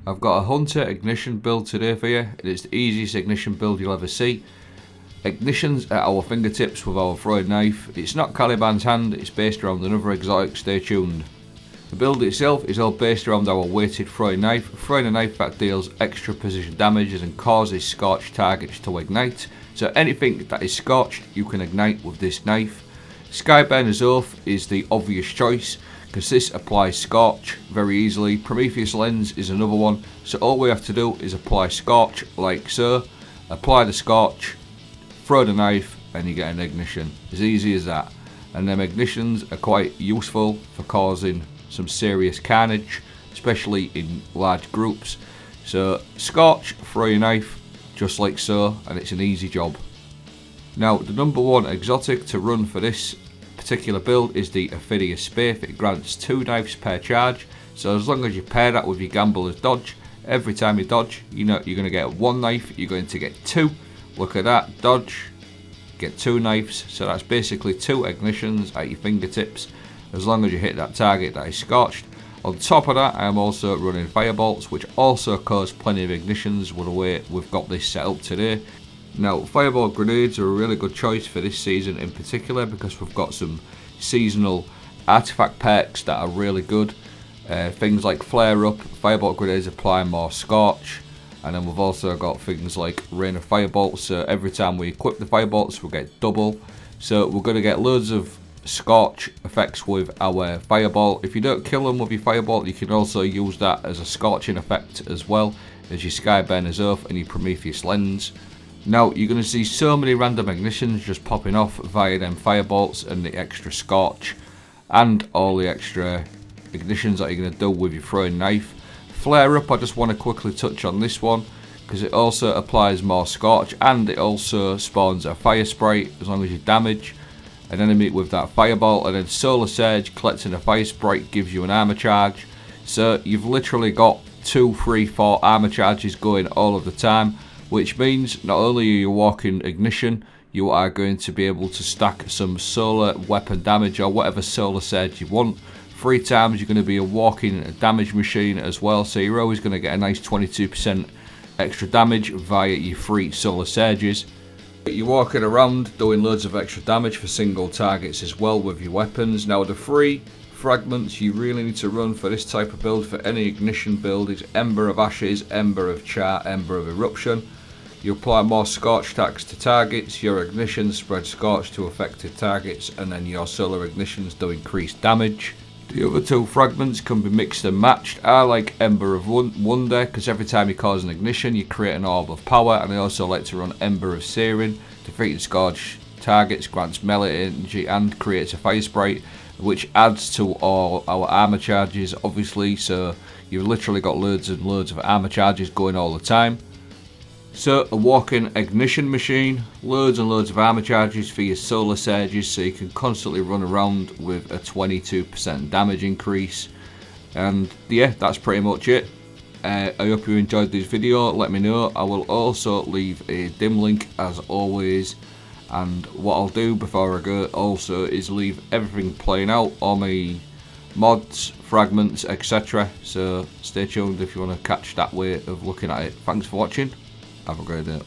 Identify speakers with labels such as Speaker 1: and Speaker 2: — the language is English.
Speaker 1: I've got a Hunter ignition build today for you. It is the easiest ignition build you'll ever see. Ignition's at our fingertips with our throwing knife. It's not Caliban's hand, it's based around another exotic, stay tuned. The build itself is all based around our weighted throwing knife. Throwing a knife that deals extra precision damages and causes scorched targets to ignite. So anything that is scorched you can ignite with this knife. Skyburner's Oath is the obvious choice because this applies scorch very easily. Prometheus lens is another one, so all we have to do is apply scorch like so, apply the scorch, throw the knife and you get an ignition, as easy as that. And them ignitions are quite useful for causing some serious carnage, especially in large groups. So scorch, throw your knife just like so, and it's an easy job. Now the number one exotic to run for this particular build is the Ophidia spathe. It grants 2 knives per charge, so as long as you pair that with your gambler's dodge, every time you dodge, you know you're going to get 1 knife, you're going to get 2. Look at that, dodge, get 2 knives, so that's basically 2 ignitions at your fingertips, as long as you hit that target that is scorched. On top of that, I am also running Firebolts, which also cause plenty of ignitions with the way we've got this set up today. Now, Firebolt grenades are a really good choice for this season in particular because we've got some seasonal artifact perks that are really good. Things like Flare Up, Firebolt grenades apply more scorch, and then we've also got things like Rain of Firebolts, so every time we equip the Firebolts we'll get double. So we're going to get loads of scorch effects with our Firebolt. If you don't kill them with your Firebolt, you can also use that as a scorching effect as well as your Skyburner's Oath and your Prometheus lens. Now you're going to see so many random ignitions just popping off via them Firebolts and the extra scorch and all the extra ignitions that you're going to do with your throwing knife. Flare Up, I just want to quickly touch on this one because it also applies more scorch and it also spawns a fire sprite as long as you damage an enemy with that Firebolt. And then Solar Surge, collecting a fire sprite gives you an armour charge, so you've literally got 2, 3, 4 armour charges going all of the time, which means not only are you walking ignition, you are going to be able to stack some solar weapon damage or whatever solar surge you want. 3 times you're going to be a walking damage machine as well, so you're always going to get a nice 22% extra damage via your 3 solar surges. You're walking around doing loads of extra damage for single targets as well with your weapons. Now the 3 fragments you really need to run for this type of build, for any ignition build, is Ember of Ashes, Ember of Char, Ember of Eruption. You apply more scorch attacks to targets, your ignitions spread scorch to affected targets, and then your solar ignitions do increased damage. The other 2 fragments can be mixed and matched. I like Ember of Wonder because every time you cause an ignition you create an orb of power, and I also like to run Ember of Searing. Defeating scorch targets grants melee energy and creates a fire sprite, which adds to all our armour charges obviously, so you've literally got loads and loads of armour charges going all the time. So a walking ignition machine, loads and loads of armour charges for your solar surges, so you can constantly run around with a 22% damage increase. And yeah, that's pretty much it. I hope you enjoyed this video. Let me know. I will also leave a dim link as always, and what I'll do before I go also is leave everything playing out, all my mods, fragments, etc. So stay tuned if you want to catch that way of looking at it. Thanks for watching. Have a great day.